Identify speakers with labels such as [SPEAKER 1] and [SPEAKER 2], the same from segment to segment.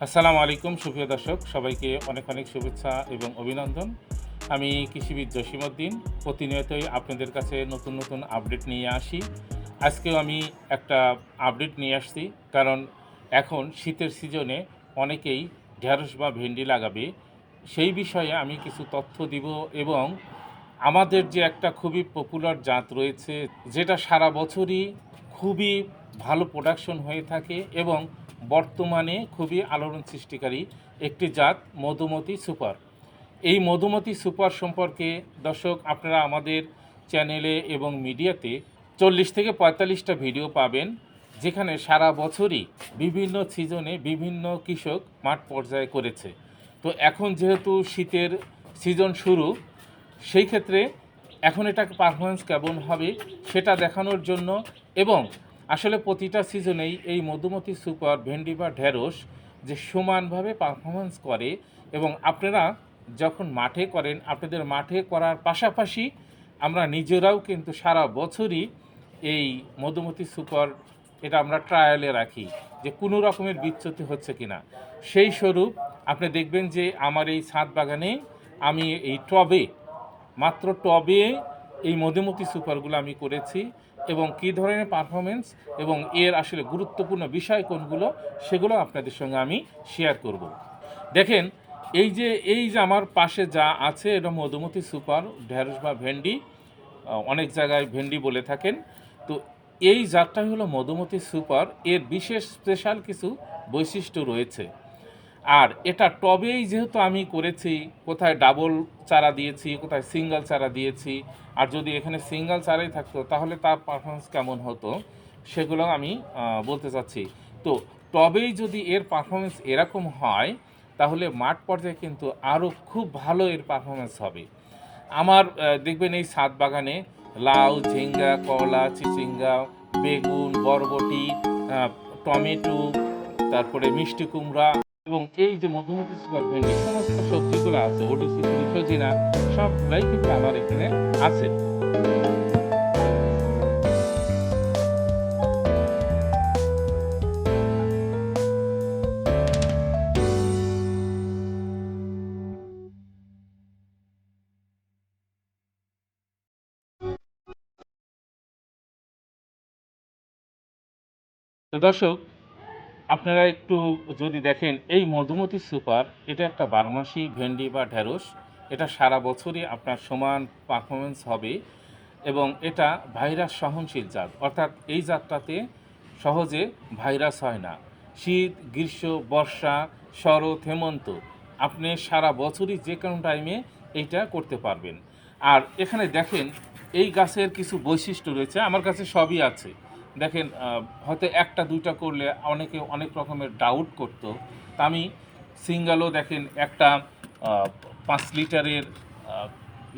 [SPEAKER 1] আসসালামু আলাইকুম সুপ্রিয় দর্শক, সবাইকে অনেক অনেক শুভেচ্ছা এবং অভিনন্দন। আমি কৃষিবিদ জসিমউদ্দিন। প্রতিনিয়তই আপনাদের কাছে নতুন নতুন আপডেট নিয়ে আসি। আজকেও আমি একটা আপডেট নিয়ে আসছি, কারণ এখন শীতের সিজনে অনেকেই ঢেঁড়স বা ভেন্ডি লাগাবে। সেই বিষয়ে আমি কিছু তথ্য দিব এবং আমাদের যে একটা খুবই পপুলার জাত রয়েছে, যেটা সারা বছরই খুবই ভালো প্রোডাকশন হয়ে থাকে এবং বর্তমানে খুবই আলোড়ন সৃষ্টিকারী একটি জাত মধুমতি সুপার। এই মধুমতি সুপার সম্পর্কে দর্শক আপনারা আমাদের চ্যানেলে এবং মিডিয়াতে 40 থেকে 45টা ভিডিও পাবেন, যেখানে সারা বছরই বিভিন্ন সিজনে বিভিন্ন কৃষক মাঠ পর্যায়ে করেছে। তো এখন যেহেতু শীতের সিজন শুরু, সেই ক্ষেত্রে এখন এটা পারফরমেন্স কেমন হবে সেটা দেখানোর জন্য এবং আসলে প্রতিটা সিজনেই এই মধুমতি সুপার ভেন্ডি বা ঢেঁড়স যে সমানভাবে পারফরমেন্স করে এবং আপনারা যখন মাঠে করেন, আপনাদের মাঠে করার পাশাপাশি আমরা নিজেরাও কিন্তু সারা বছরই এই মধুমতি সুপার এটা আমরা ট্রায়ালে রাখি যে কোনো রকমের বিচ্যুতি হচ্ছে কিনা। সেই স্বরূপ আপনি দেখবেন যে আমার এই ছাদ বাগানে আমি এই মাত্র টবে এই মধুমতি সুপারগুলো আমি করেছি এবং কী ধরনের পারফরমেন্স এবং এর আসলে গুরুত্বপূর্ণ বিষয় কোনগুলো সেগুলো আপনাদের সঙ্গে আমি শেয়ার করব। দেখেন, এই যে আমার পাশে যা আছে এটা মধুমতি সুপার ঢেঁড়স বা ভেন্ডি, অনেক জায়গায় ভেন্ডি বলে থাকেন। তো এই জাতটাই হলো মধুমতি সুপার। এর বিশেষ স্পেশাল কিছু বৈশিষ্ট্য রয়েছে। আর এটা টবেই যেহেতু আমি করেছি, কোথায় ডাবল চারা দিয়েছি, কোথায় সিঙ্গেল চারা দিয়েছি, আর যদি এখানে সিঙ্গেল চারাই থাকতো তাহলে তার পারফরমেন্স কেমন হতো সেগুলো আমি বলতে চাচ্ছি। তো টবেই যদি এর পারফরমেন্স এরকম হয় তাহলে মাঠ পর্যায়ে কিন্তু আরও খুব ভালো এর পারফরমেন্স হবে। আমার দেখবেন এই ছাদ বাগানে লাউ, ঝিঙ্গা, করলা, চিচিঙ্গা, বেগুন, বরবটি, টমেটো, তারপরে মিষ্টি কুমড়া এবং এই যে মধুমতি সুপার ভেন্ডি সমস্ত সবজিগুলো আছে, ওটিসি, সজিনা, সবগুলাই কিন্তু আমার এখানে আছে। তো দর্শক, আপনারা একটু যদি দেখেন এই মধুমতি সুপার, এটা একটা বারমাসি ভেন্ডি বা ঢেঁড়স। এটা সারা বছরই আপনার সমান পারফরমেন্স হবে এবং এটা ভাইরাস সহনশীল জাত, অর্থাৎ এই জাতটাতে সহজে ভাইরাস হয় না। শীত, গ্রীষ্ম, বর্ষা, শরৎ, হেমন্ত আপনি সারা বছরই যে কোনো টাইমে এইটা করতে পারবেন। আর এখানে দেখেন এই গাছের কিছু বৈশিষ্ট্য রয়েছে, আমার কাছে সবই আছে। দেখেন, হয়তো একটা দুইটা করলে অনেকে অনেক রকমের ডাউট করতো, তা আমি সিঙ্গেলও দেখেন একটা 5 লিটারের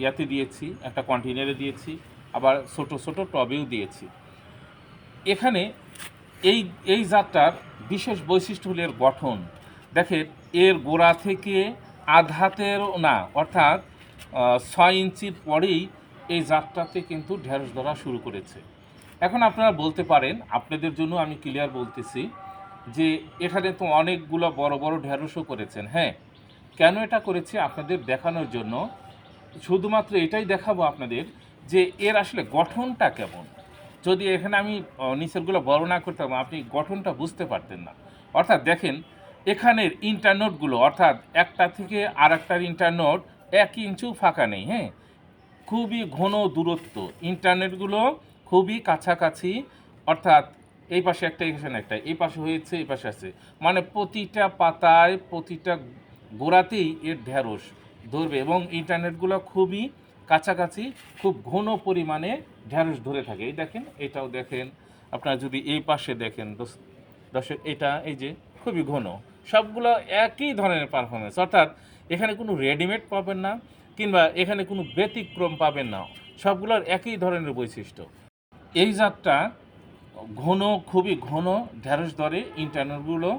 [SPEAKER 1] ইয়াতে দিয়েছি, একটা কন্টেনারে দিয়েছি, আবার ছোট ছোট টবেও দিয়েছি। এখানে এই এই জাতটার বিশেষ বৈশিষ্ট্য হলো এর গঠন। দেখেন, এর গোড়া থেকে আধাতেরও না, অর্থাৎ 6 ইঞ্চির পরেই এই জাতটাতে কিন্তু ঢেঁড়স ধরা শুরু করেছে। এখন আপনারা বলতে পারেন, আপনাদের জন্য আমি ক্লিয়ার বলতেছি, যে এখানে তো অনেকগুলো বড় বড় ঢেঁড়সও করেছেন। হ্যাঁ, কেন এটা করেছি আপনাদের দেখানোর জন্য, শুধুমাত্র এটাই দেখাবো আপনাদের যে এর আসলে গঠনটা কেমন। যদি এখানে আমি নিচেরগুলো বড় না করতাম, আপনি গঠনটা বুঝতে পারতেন না। অর্থাৎ দেখেন, এখানের ইন্টারনোটগুলো, অর্থাৎ একটা থেকে আর একটার ইন্টারনোট 1 ইঞ্চিও ফাঁকা নেই। হ্যাঁ, খুবই ঘন দূরত্ব, ইন্টারনেটগুলো খুবই কাছাকাছি। অর্থাৎ এই পাশে একটা, এখানে একটা, এই পাশে হয়েছে, এই পাশে আছে, মানে প্রতিটা পাতায় প্রতিটা গোড়াতেই এর ঢেঁড়স ধরবে এবং ইন্টারনেটগুলো খুবই কাছাকাছি, খুব ঘন পরিমাণে ঢেঁড়স ধরে থাকে। এই দেখেন, এটাও দেখেন, আপনারা যদি এই পাশে দেখেন দর্শক, এটা এই যে খুবই ঘন, সবগুলো একই ধরনের পারফরমেন্স। অর্থাৎ এখানে কোনো রেডিমেড পাবেন না কিংবা এখানে কোনো ব্যতিক্রম পাবেন না, সবগুলোর একই ধরনের বৈশিষ্ট্য। এই জাতটা ঘন, খুবই ঘন ঢেঁড়স ধরে, ইন্টারনালগুলো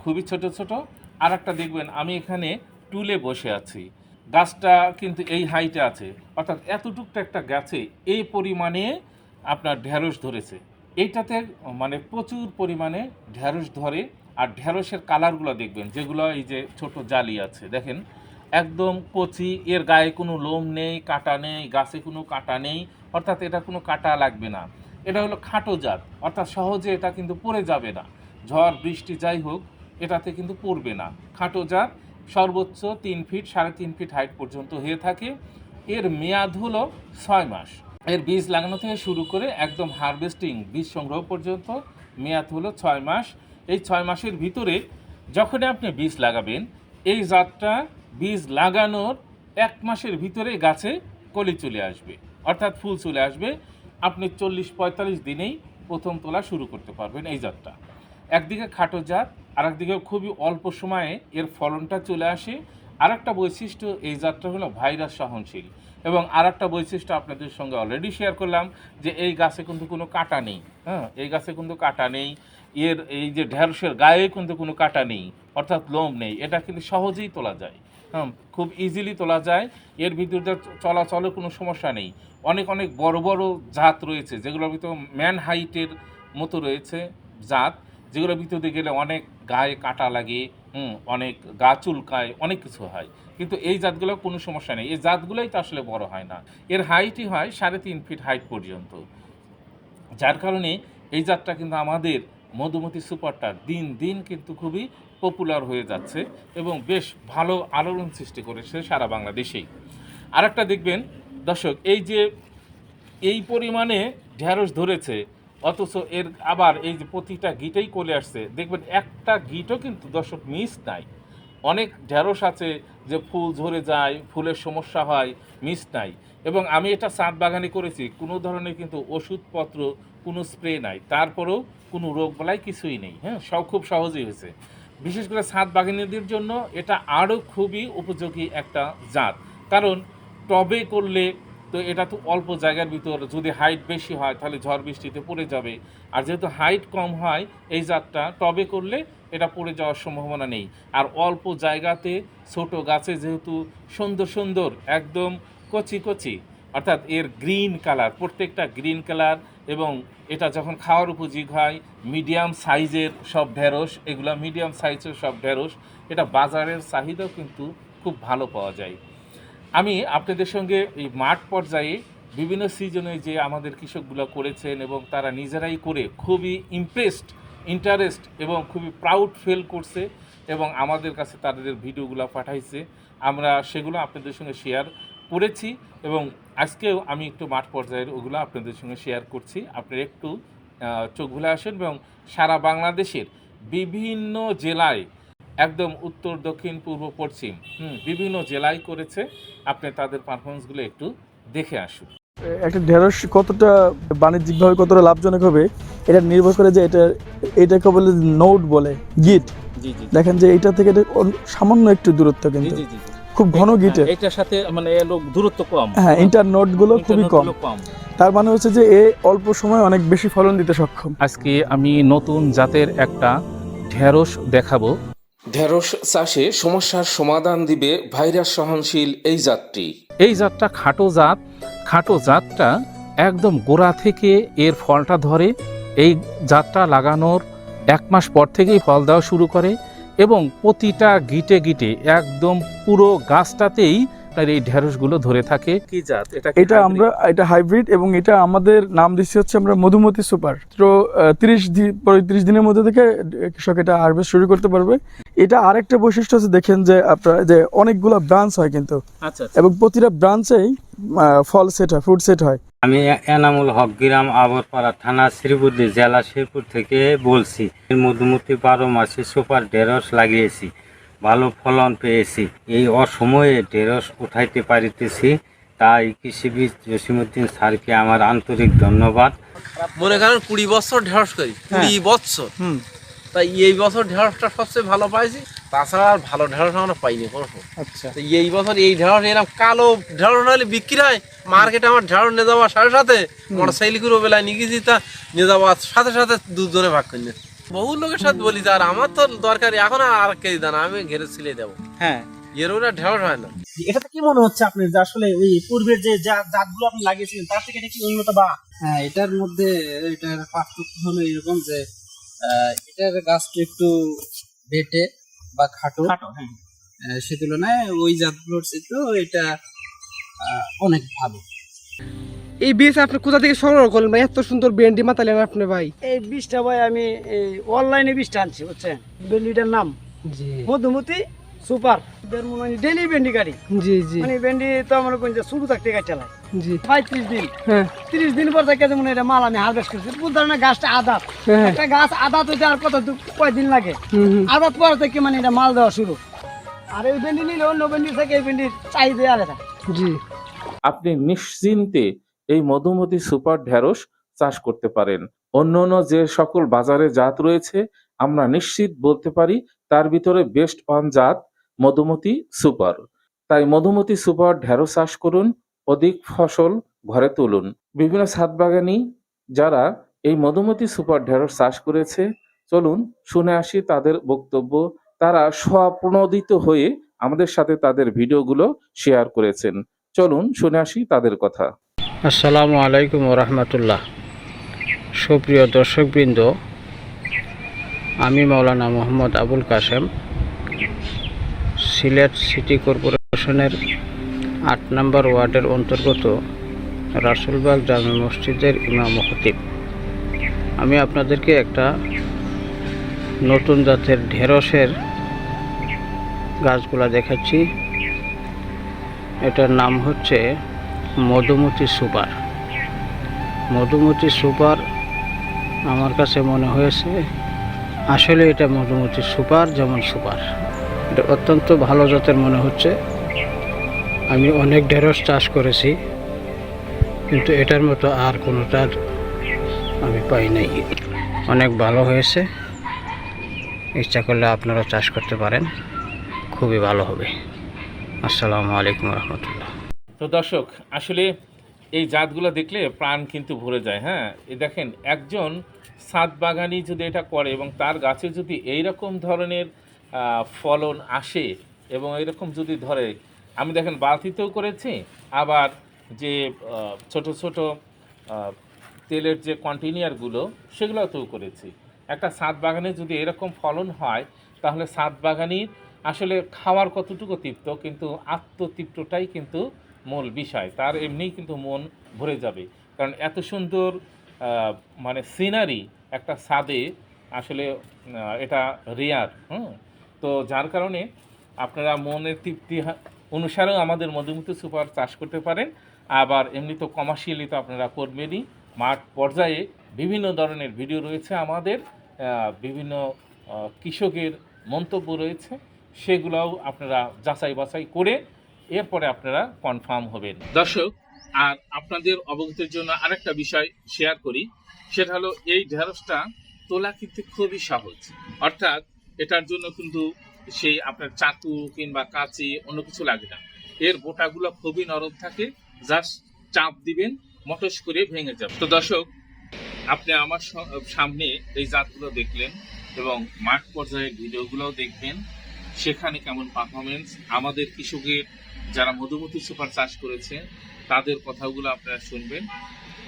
[SPEAKER 1] খুবই ছোট ছোট। আর একটা দেখবেন, আমি এখানে টুলে বসে আছি, গাছটা কিন্তু এই হাইটে আছে, অর্থাৎ এতটুকটা একটা গাছে এই পরিমাণে আপনার ঢেঁড়স ধরেছে। এইটাতে মানে প্রচুর পরিমাণে ঢেঁড়স ধরে আর ঢেঁড়সের কালারগুলো দেখবেন, যেগুলো এই যে ছোট জালি আছে দেখেন, একদম কচি, এর গায়ে কোনো লোম নেই, কাঁটা নেই, গাছে কোনো কাঁটা নেই, অর্থাৎ এটা কোনো কাঁটা লাগবে না। এটা হলো খাটো জাত, অর্থাৎ সহজে এটা কিন্তু পড়ে যাবে না, ঝড় বৃষ্টি যাই হোক এটাতে কিন্তু পড়বে না। খাটো জাত, সর্বোচ্চ 3 ফিট 3.5 ফিট হাইট পর্যন্ত হয়ে থাকে। এর মেয়াদ হলো 6 মাস। এর বীজ লাগানো থেকে শুরু করে একদম হারভেস্টিং, বীজ সংগ্রহ পর্যন্ত মেয়াদ হলো 6 মাস। এই 6 মাসের ভিতরে যখনই আপনি বীজ লাগাবেন, এই জাতটা বীজ লাগানোর 1 মাসের ভিতরে গাছে কলি চলে আসবে, অর্থাৎ ফুল চলে আসবে। আপনি 40-45 দিনেই প্রথম তোলা শুরু করতে পারবেন এই জাতটা। একদিকে খাটো জাত, আর একদিকে খুবই অল্প সময়ে এর ফলনটা চলে আসে। আর একটা বৈশিষ্ট্য এই জাতটা হলো ভাইরাস সহনশীল। এবং আর একটা বৈশিষ্ট্য আপনাদের সঙ্গে অলরেডি শেয়ার করলাম যে এই গাছে কিন্তু কোনো কাঁটা নেই। হ্যাঁ, এই গাছে কিন্তু কাঁটা নেই। এর এই যে ঢেঁড়সের গায়ে কিন্তু কোনো কাঁটা নেই, অর্থাৎ লোম নেই। এটা কিন্তু সহজেই তোলা যায়, হ্যাঁ, খুব ইজিলি তোলা যায়। এর ভিতরে চলাচলের কোনো সমস্যা নেই। অনেক অনেক বড় বড় জাত রয়েছে, যেগুলোর ভিতর ম্যান হাইটের মতো রয়েছে জাত, যেগুলোর ভিতরে গেলে অনেক গায়ে কাঁটা লাগে, অনেক গা চুলকায়, অনেক কিছু হয়। কিন্তু এই জাতগুলো কোনো সমস্যা নেই। এই জাতগুলোই তো আসলে বড় হয় না। এর হাইটই হয় 3.5 ফিট হাইট পর্যন্ত। যার কারণে এই জাতটা কিন্তু আমাদের মধুমতি সুপারটা দিন দিন কিন্তু খুবই পপুলার হয়ে যাচ্ছে এবং বেশ ভালো আলোড়ন সৃষ্টি করেছে সারা বাংলাদেশেই। আর একটা দেখবেন দর্শক, এই যে এই পরিমাণে ঢেঁড়স ধরেছে, অথচ এর আবার এই যে প্রতিটা গিটেই কলে আসছে, দেখবেন একটা গিটও কিন্তু দর্শক মিস নাই। অনেক ঢেঁড়স আছে যে ফুল ঝরে যায়, ফুলের সমস্যা হয়, মিস নাই। এবং আমি এটা ছাদ বাগানে করেছি, কোনো ধরনের কিন্তু ওষুধপত্র, কোনো স্প্রে নাই, তারপরেও কোনো রোগবালাই কিছুই নেই। হ্যাঁ, সব খুব সহজেই হয়েছে। বিশেষ করে ছাদ বাগানীদের জন্য এটা আরও খুবই উপযোগী একটা জাত। কারণ টবে করলে তো এটা তো অল্প জায়গার ভিতর, যদি হাইট বেশি হয় তাহলে ঝড় বৃষ্টিতে পড়ে যাবে। আর যেহেতু হাইট কম হয়, এই জাতটা টবে করলে এটা পড়ে যাওয়ার সম্ভাবনা নেই। আর অল্প জায়গাতে ছোট গাছে যেহেতু সুন্দর সুন্দর একদম কচি কচি, অর্থাৎ এর গ্রিন কালার, প্রত্যেকটা গ্রিন কালার, এবং এটা যখন খাওয়ার উপযোগী হয়, মিডিয়াম সাইজের সব ঢেঁড়স, এগুলো মিডিয়াম সাইজের সব ঢেঁড়স, এটা বাজারের চাহিদাও কিন্তু খুব ভালো পাওয়া যায়। আমি আপনাদের সঙ্গে এই মাঠ পর্যায়ে বিভিন্ন সিজনে যে আমাদের কৃষকগুলো করেছেন এবং তারা নিজেরাই করে খুবই ইন্টারেস্ট এবং খুবই প্রাউড ফিল করছে এবং আমাদের কাছে তাদের ভিডিওগুলো পাঠাইছে, আমরা সেগুলো আপনাদের সঙ্গে শেয়ার করেছি এবং আজকেও আমি একটু মাঠ পর্যায়ের ওগুলো আপনাদের সঙ্গে শেয়ার করছি। আপনারা একটু চোখ ভুলে আসেন এবং সারা বাংলাদেশের বিভিন্ন জেলায়, একদম উত্তর, দক্ষিণ, পূর্ব, পশ্চিম, বিভিন্ন জেলায় করেছে। আপনি তাদের পারফরমেন্সগুলো একটু দেখে আসুন।
[SPEAKER 2] একটা ঢেঁড়স কতটা বাণিজ্যিকভাবে কতটা লাভজনক হবে এটা নির্ভর করে যে এটাকে বলে নোট বলে গিট।
[SPEAKER 1] জি জি,
[SPEAKER 2] দেখেন যে এটা থেকে সামান্য একটু দূরত্ব, কিন্তু
[SPEAKER 1] জি জি,
[SPEAKER 2] খুব ঘন গিটের,
[SPEAKER 1] এটার সাথে মানে দূরত্ব কম,
[SPEAKER 2] হ্যাঁ, ইন্টার নোট গুলো খুবই কম। তার মানে হচ্ছে যে এ অল্প সময় অনেক বেশি ফলন দিতে সক্ষম।
[SPEAKER 1] আজকে আমি নতুন জাতের একটা ঢেঁড়স দেখাবো। ঢেঁড়স চাষে সমস্যার সমাধান দিবে ভাইরাস সহনশীল এই জাতটি। এই জাতটা খাটো জাতটা একদম গোড়া থেকে এর ফলটা ধরে। এই জাতটা লাগানোর 1 মাস পর থেকেই ফল দেওয়া শুরু করে এবং প্রতিটা গিটে গিটে একদম পুরো গাছটাতেই তার এই ঢেঁড়সগুলো ধরে থাকে। কি জাত
[SPEAKER 2] এটা হাইব্রিড এবং এটা আমাদের নাম দিচ্ছি হচ্ছে আমরা মধুমতি সুপার। তো 30 দিনের মধ্যে থেকে কৃষক এটা হারভেস্ট শুরু করতে পারবে। এটা আরেকটা বৈশিষ্ট্য আছে, দেখেন যে আপনার যে অনেকগুলো ব্রাঞ্চ হয় কিন্তু, এবং প্রতিটা ব্রাঞ্চেই ফল সেট হয়, ফ্রুট সেট হয়।
[SPEAKER 3] আমি এনামুল হক, গ্রাম আবরপাড়া, থানা শ্রীপুরদি, জেলা শেরপুর থেকে বলছি। মধুমতি 12 মাসে সুপার ঢেঁড়স লাগিয়েছি, ভালো ফলন পেয়েছি। এই অসময়ে ঢেঁড়স উঠাইতে পারিতেছি, তাই কৃষিবিদ জসিমউদ্দিন স্যারকে আমার আন্তরিক ধন্যবাদ।
[SPEAKER 4] মনে করেন 20 বছর ঢেঁড়স করি, 20 বছর, তাই এই বছর ঢেঁড়সটা সবচেয়ে ভালো পাইছি। তাছাড়া আর ভালো ঢেঁড়স আমরা পাইনি কোনো।
[SPEAKER 2] আচ্ছা,
[SPEAKER 4] এই বছর এই ঢেঁড়স এরকম কালো ঢেঁড়স হলে বিক্রি হয় মার্কেটে, আমার ঢেঁড়স নিয়ে যাওয়ার সাথে সাথে মোটরসাইকেল করে বেলায় নিয়ে গেছি, তা নিয়ে যাওয়ার সাথে সাথে দুজনে ভাগ করে নিয়েছি। বহু লোকের সাথে বলি, আর আমার তো দরকার এখন আর কেজি দানা, আমি ঘেরে ছিলে দেবো।
[SPEAKER 5] হ্যাঁ,
[SPEAKER 4] এর ওরা ঢেঁড়স হয় না।
[SPEAKER 5] এটাতে কি মনে হচ্ছে আপনার যে আসলে ওই পূর্বের যে জাতগুলো আপনি লাগিয়েছিলেন তার থেকে এটা কি উন্নত? বা
[SPEAKER 6] হ্যাঁ, এটার মধ্যে এটার পার্থক্য হলো এরকম যে এটার গাছটা একটু বেটে বা খাটো,
[SPEAKER 5] খাটো, হ্যাঁ।
[SPEAKER 6] সে তুলনায় ওই জাতগুলোর চেয়ে এটা অনেক ভালো।
[SPEAKER 7] এই বীজ আপনি কোথা থেকে সংগ্রহ করলেন ভাই? এত সুন্দর ভেন্ডি মাতালেন আপনি ভাই।
[SPEAKER 5] এই বীজটা ভাই আমি অনলাইনে বীজটা আনছি, বুঝছেন। ভেন্ডিটার নাম
[SPEAKER 7] জি
[SPEAKER 5] মধুমতি সুপার। ডেলি ভেন্ডি গাড়ি,
[SPEAKER 7] জি জি
[SPEAKER 5] মানে ভেন্ডি তো আমার কোন শুরু থাকতে গাছ চালাই
[SPEAKER 7] জি
[SPEAKER 5] 35 দিন,
[SPEAKER 7] হ্যাঁ
[SPEAKER 5] 30 দিন পর থেকে যেমন এটা মাল আমি হারভেস্ট করছি। বুঝতে না গাছটা আদাত,
[SPEAKER 7] হ্যাঁ।
[SPEAKER 5] একটা গাছ আদাত হইতে আর কত কয়দিন লাগে,
[SPEAKER 7] হুম হুম।
[SPEAKER 5] আদাত পর থেকে মানে এটা মাল দেওয়া শুরু। আর এই ভেন্ডি নিলে অন্য ভেন্ডির থেকে এই ভেন্ডির চাহিদা আলাদা।
[SPEAKER 7] জি
[SPEAKER 1] আপনি নিশ্চিন্তে এই মধুমতি সুপার ঢেঁড়স চাষ করতে পারেন। অন্য অন্য যে সকল বাজারে জাত রয়েছে আমরা নিশ্চিত বলতে পারি তার ভিতরে বেস্ট ওয়ান জাত মধুমতি সুপার। তাই মধুমতি সুপার ঢেঁড়স চাষ করুন, অধিক ফসল ঘরে তুলুন। বিভিন্ন ছাদ বাগানি যারা এই মধুমতি সুপার ঢেঁড়স চাষ করেছে, চলুন শুনে আসি তাদের বক্তব্য। তারা স্বপ্রণোদিত হয়ে আমাদের সাথে তাদের ভিডিওগুলো শেয়ার করেছেন। চলুন শুনে আসি তাদের কথা।
[SPEAKER 8] আসসালামু আলাইকুম রহমতুল্লাহ। সুপ্রিয় দর্শকবৃন্দ, আমি মাওলানা মোহাম্মদ আবুল কাশেম, সিলেট সিটি কর্পোরেশনের ৮ নম্বর ওয়ার্ডের অন্তর্গত রাসুলবাগ জামে মসজিদের ইমাম ও খতিব। আমি আপনাদেরকে একটা নতুন জাতের ঢেঁড়সের গাছগুলা দেখাচ্ছি। এটার নাম হচ্ছে মধুমতি সুপার। মধুমতি সুপার আমার কাছে মনে হয়েছে আসলে এটা মধুমতি সুপার যেমন সুপার, এটা অত্যন্ত ভালো জাতের মনে হচ্ছে। আমি অনেক ঢেঁড়স চাষ করেছি কিন্তু এটার মতো আর কোনোটার আমি পাই নাই। অনেক ভালো হয়েছে, ইচ্ছা করলে আপনারা চাষ করতে পারেন, খুবই ভালো হবে। আসসালামু আলাইকুম রহমতুল্লাহ।
[SPEAKER 1] তো দর্শক, আসলে এই জাতগুলো দেখলে প্রাণ কিন্তু ভরে যায়। হ্যাঁ, এই দেখেন একজন ছাদ বাগানি যদি এটা করে এবং তার গাছে যদি এইরকম ধরনের ফলন আসে এবং এইরকম যদি ধরে, আমি দেখেন বালতিতেও করেছি, আবার যে ছোট ছোট তেলের যে কন্টেনারগুলো সেগুলোতেও করেছি। একটা ছাদ বাগানে যদি এরকম ফলন হয় তাহলে ছাদ বাগানির আসলে খাওয়ার কতটুকু তৃপ্ত, কিন্তু আত্মতৃপ্তটাই কিন্তু মূল বিষয়। তার এমনিই কিন্তু মন ভরে যাবে, কারণ এত সুন্দর মানে সিনারি একটা ছাদে আসলে এটা রেয়ার। তো যার কারণে আপনারা মনের তৃপ্তি অনুসারেও আমাদের মধুমতি সুপার চাষ করতে পারেন। আবার এমনি তো কমার্শিয়ালি তো আপনারা করবেনই। মাঠ পর্যায়ে বিভিন্ন ধরনের ভিডিও রয়েছে, আমাদের বিভিন্ন কৃষকের মন্তব্য রয়েছে, সেগুলোও আপনারা যাচাই বাছাই করে এরপরে আপনারা কনফার্ম হবেন। দর্শক, আর আপনাদের অবগতির জন্য আরেকটা বিষয় শেয়ার করি, সেটা হলো এই ঢেঁড়সটা তোলা কিন্তু খুবই সহজ। অর্থাৎ এটার জন্য কিন্তু সেই আপনার চাকু কিংবা কাঁচি অন্য কিছু লাগে না। এর বোটাগুলো খুবই নরম থাকে, জাস্ট চাপ দিবেন, মটস করে ভেঙে যাবে। তো দর্শক, আপনি আমার সামনে এই জাতগুলো দেখলেন এবং মাঠ পর্যায়ের ভিডিওগুলোও দেখবেন, সেখানে কেমন পারফরমেন্স আমাদের কৃষকের যারা মধুমতি সুপার চাষ করেছে তাদের কথাগুলো আপনারা শুনবেন।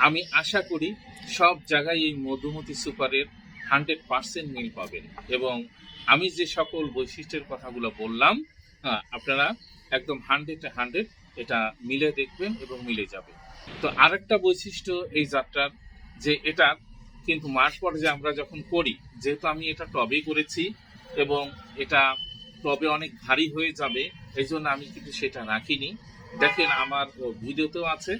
[SPEAKER 1] আমি আশা করি সব জায়গায় এই মধুমতি সুপারের 100% মিল পাবেন এবং আমি যে সকল বৈশিষ্ট্যের কথাগুলো বললাম আপনারা একদম 100 এটা মিলে দেখবেন এবং মিলে যাবে। তো আরেকটা বৈশিষ্ট্য এই যাত্রার, যে এটা কিন্তু মাঠ পর্যায়ে আমরা যখন করি, যেহেতু আমি এটা টবে করেছি এবং এটা টবে অনেক ভারী হয়ে যাবে, এই জন্য আমি কিন্তু সেটা রাখিনি। দেখেন আমার ভিডিওতেও আছে।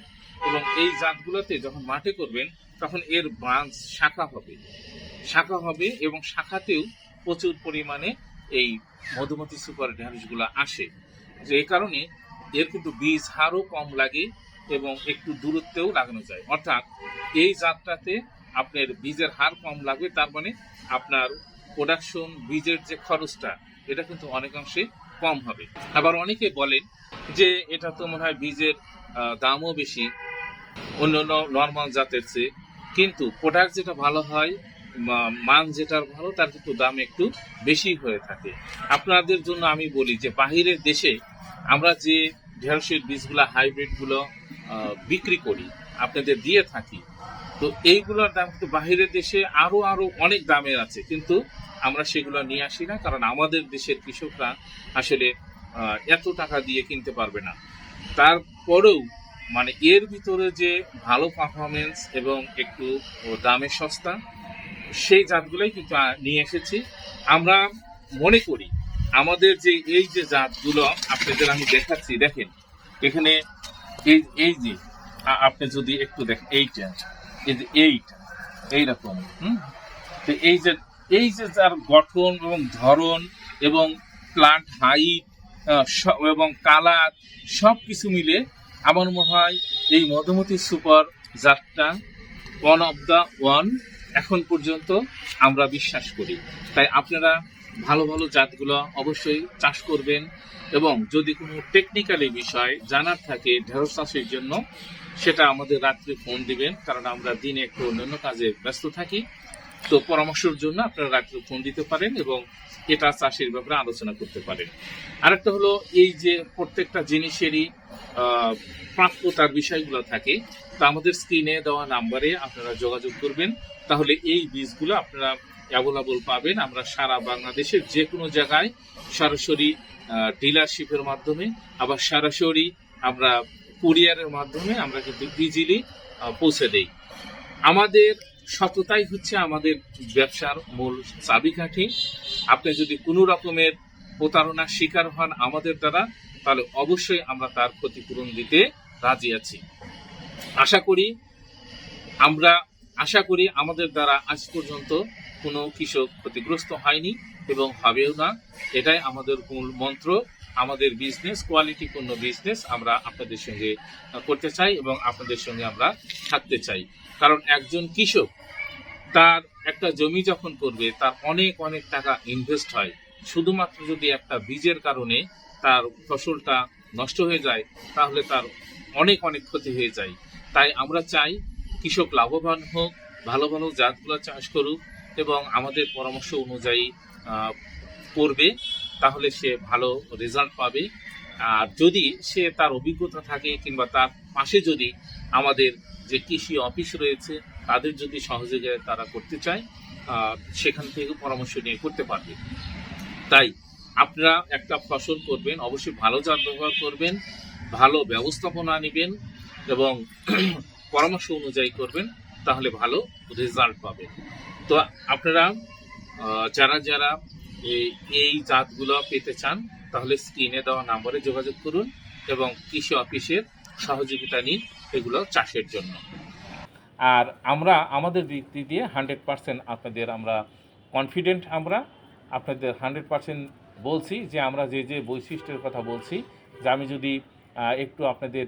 [SPEAKER 1] এবং এই জাতগুলোতে যখন মাঠে করবেন তখন এর ব্রাঞ্চ শাখা হবে এবং শাখাতেও প্রচুর পরিমাণে এই মধুমতি সুপার ঢেঁড়সগুলো আসে। যে এই কারণে এর কিন্তু বীজ হারও কম লাগে এবং একটু দূরত্বেও লাগানো যায়। অর্থাৎ এই জাতটাতে আপনার বীজের হার কম লাগবে, তার মানে আপনার প্রোডাকশন বীজের যে খরচটা এটা কিন্তু অনেকাংশে কম হবে। আবার অনেকে বলেন যে এটা তো মনে হয় বীজের দামও বেশি অন্যান্য নর্মাল জাতের চেয়ে, কিন্তু প্রোডাক্ট যেটা ভালো হয়, মান যেটার ভালো, তার কিন্তু দাম একটু বেশি হয়ে থাকে। আপনাদের জন্য আমি বলি যে বাহিরের দেশে আমরা যে ঢেঁড়সের বীজগুলো হাইব্রিডগুলো বিক্রি করি, আপনাদের দিয়ে থাকি। তো এইগুলোর দাম কিন্তু বাহিরের দেশে আরো অনেক দামের আছে, কিন্তু আমরা সেগুলো নিয়ে আসি না, কারণ আমাদের দেশের কৃষকরা আসলে এত টাকা দিয়ে কিনতে পারবে না। তারপরেও মানে এর ভিতরে যে ভালো পারফরমেন্স এবং একটু দামে সস্তা, সেই জাতগুলোই কিন্তু নিয়ে এসেছি। আমরা মনে করি আমাদের যে এই যে জাতগুলো আপনাদের আমি দেখাচ্ছি, দেখেন এখানে এই যে আপনি যদি একটু দেখেন এইটা, এইরকম তো এই যে যার গঠন এবং ধরন এবং প্লান্ট হাইট এবং কালার সব কিছু মিলে আমার মনে হয় এই মধুমতি সুপার জাতটা ওয়ান অফ দ্য ওয়ান এখন পর্যন্ত আমরা বিশ্বাস করি। তাই আপনারা ভালো ভালো জাতগুলো অবশ্যই চাষ করবেন, এবং যদি কোনো টেকনিক্যালি বিষয় জানার থাকে ঢেঁড়স চাষের জন্য, সেটা আমাদের রাত্রে ফোন দিবেন, কারণ আমরা দিনে একটু অন্যান্য কাজে ব্যস্ত থাকি। তো পরামর্শের জন্য আপনারা রাত্রে ফোন দিতে পারেন এবং এটা চাষের ব্যাপারে আলোচনা করতে পারেন। আরেকটা হলো এই যে প্রত্যেকটা জিনিসেরই প্রাপ্যতার বিষয়গুলো থাকে, তো আমাদের স্ক্রিনে দেওয়া নাম্বারে আপনারা যোগাযোগ করবেন, তাহলে এই বীজগুলো আপনারা অ্যাভেলেবল পাবেন। আমরা সারা বাংলাদেশের যে কোনো জায়গায় সরাসরি ডিলারশিপের মাধ্যমে, আবার সরাসরি আমরা কুরিয়ারের মাধ্যমে আমরা কিন্তু ইজিলি পৌঁছে দেই। আমাদের সততাই হচ্ছে আমাদের ব্যবসার মূল চাবিকাঠি। আপনি যদি কোনো রকমের প্রতারণার শিকার হন আমাদের দ্বারা, তাহলে অবশ্যই আমরা তার ক্ষতিপূরণ দিতে রাজি আছি। আশা করি আমাদের দ্বারা আজ পর্যন্ত কোনো কৃষক ক্ষতিগ্রস্ত হয়নি এবং হবেও না। এটাই আমাদের মূল মন্ত্র। আমাদের বিজনেস কোয়ালিটিপূর্ণ বিজনেস আমরা আপনাদের সঙ্গে করতে চাই এবং আপনাদের সঙ্গে আমরা থাকতে চাই। কারণ একজন কৃষক তার একটা জমি যখন করবে, তার অনেক টাকা ইনভেস্ট হয়। শুধুমাত্র যদি একটা বীজের কারণে তার ফসলটা নষ্ট হয়ে যায়, তাহলে তার অনেক ক্ষতি হয়ে যায়। তাই আমরা চাই কৃষক লাভবান হোক, ভালো ভালো জাতগুলো চাষ করুক এবং আমাদের পরামর্শ অনুযায়ী করবে, তাহলে সে ভালো রেজাল্ট পাবে। আর যদি সে তার অভিজ্ঞতা থাকে কিংবা তার পাশে যদি আমাদের যে কৃষি অফিস রয়েছে তাদের যদি সহযোগিতা তারা করতে চায়, সেখান থেকে পরামর্শ নিয়ে করতে পারবে। তাই আপনারা একটা ফসল করবেন, অবশ্যই ভালো জাত ব্যবহার করবেন, ভালো ব্যবস্থাপনা নেবেন এবং পরামর্শ অনুযায়ী করবেন, তাহলে ভালো রেজাল্ট পাবেন। তো আপনারা যারা এই জাতগুলো পেতে চান, তাহলে স্ক্রিনে দেওয়া নম্বরে যোগাযোগ করুন এবং কৃষি অফিসের সহযোগিতা নিন এগুলো চাষের জন্য। আর আমরা আমাদের দিক দিয়ে 100% আপনাদের আমরা কনফিডেন্ট, আমরা আপনাদের 100% বলছি যে আমরা যে বৈশিষ্ট্যের কথা বলছি, যে আমি যদি একটু আপনাদের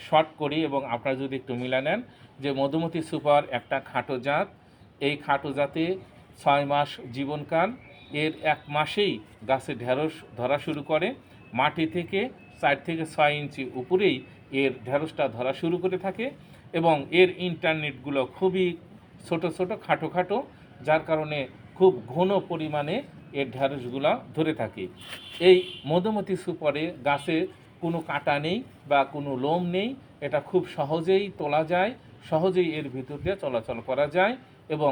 [SPEAKER 1] শর্ট করি এবং আপনারা যদি একটু মিলা নেন, যে মধুমতি সুপার একটা খাটো জাত। এই খাটো জাতে 6 মাস জীবনকাল, এর 1 মাসেই গাছে ঢেঁড়স ধরা শুরু করে। মাটি থেকে 4 থেকে 6 ইঞ্চি উপরেই এর ঢেঁড়সটা ধরা শুরু করে থাকে এবং এর ইন্টারনেটগুলো খুবই ছোট খাটো, যার কারণে খুব ঘন পরিমাণে এর ঢেঁড়সগুলো ধরে থাকে। এই মধুমতি সুপারে গাছে কোনো কাঁটা নেই বা কোনো লোম নেই, এটা খুব সহজেই তোলা যায়, সহজেই এর ভিতর দিয়ে চলাচল করা যায় এবং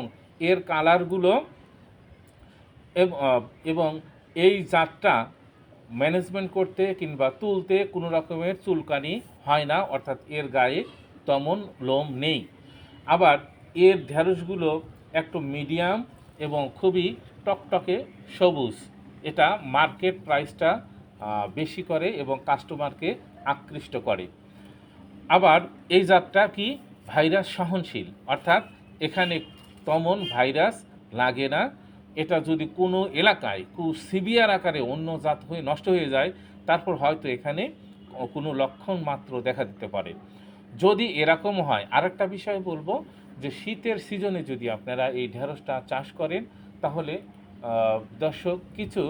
[SPEAKER 1] এর কালারগুলো এবং এই জাতটা ম্যানেজমেন্ট করতে কিংবা তুলতে কোনো রকমের চুলকানি হয় না, অর্থাৎ এর গায়ে তেমন লোম নেই। আবার এর ঢেঁড়সগুলো একটু মিডিয়াম এবং খুবই টকটকে সবুজ। এটা মার্কেট প্রাইসটা বেশি করে এবং কাস্টমারকে আকৃষ্ট করে। আবার এই জাতটা কি ভাইরাস সহনশীল, অর্থাৎ এখানে তেমন ভাইরাস লাগে না। এটা যদি কোনো এলাকায় খুব সিভিয়ার আকারে অন্য জাত হয়ে নষ্ট হয়ে যায়, তারপর হয়তো এখানে কোনো লক্ষণ মাত্র দেখা দিতে পারে। যদি এরকম হয়, আরেকটা বিষয় বলবো যে শীতের সিজনে যদি আপনারা এই ঢেঁড়সটা চাষ করেন, তাহলে দর্শক কিছু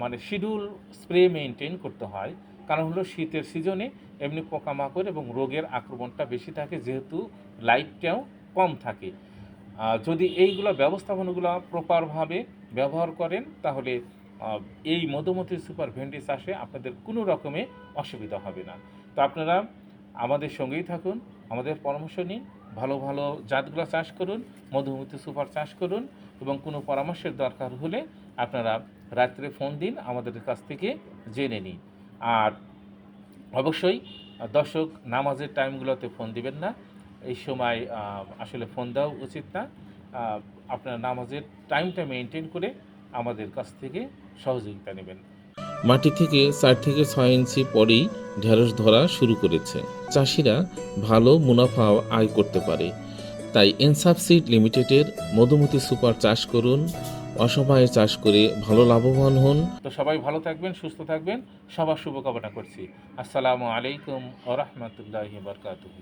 [SPEAKER 1] মানে শিডিউল স্প্রে মেনটেন করতে হয়। কারণ হলো শীতের সিজনে এমনি পোকামাকড় এবং রোগের আক্রমণটা বেশি থাকে, যেহেতু লাইটটাও কম থাকে। যদি এইগুলো ব্যবস্থাপনাগুলো প্রপারভাবে ব্যবহার করেন, তাহলে এই মধুমতি সুপার ভেন্ডি চাষে আপনাদের কোনো রকমে অসুবিধা হবে না। তো আপনারা আমাদের সঙ্গেই থাকুন, আমাদের পরামর্শ নিন, ভালো ভালো জাতগুলো চাষ করুন, মধুমতি সুপার চাষ করুন, এবং কোনো পরামর্শের দরকার হলে আপনারা রাত্রে ফোন দিন, আমাদের কাছ থেকে জেনে নিন। আর অবশ্যই দর্শক, নামাজের টাইমগুলোতে ফোন দিবেন না, এই সময় আসলে ফোন দেওয়া উচিত না। আপনারা নামাজের টাইমটা মেনটেন করে আমাদের কাছ থেকে সহযোগিতা নেবেন।
[SPEAKER 9] মাটি থেকে 4 থেকে 6 ইঞ্চি পরেই ঢেঁড়স ধরা শুরু করেছে। চাষিরা ভালো মুনাফা আয় করতে পারে। তাই ইনসাফ সিড লিমিটেডের মধুমতি সুপার চাষ করুন, অসময়ে চাষ করে ভালো লাভবান হন।
[SPEAKER 1] তো সবাই ভালো থাকবেন, সুস্থ থাকবেন, সবার শুভকামনা করছি। আসসালামু আলাইকুম ওয়া রাহমাতুল্লাহি ওয়া বারাকাতুহু।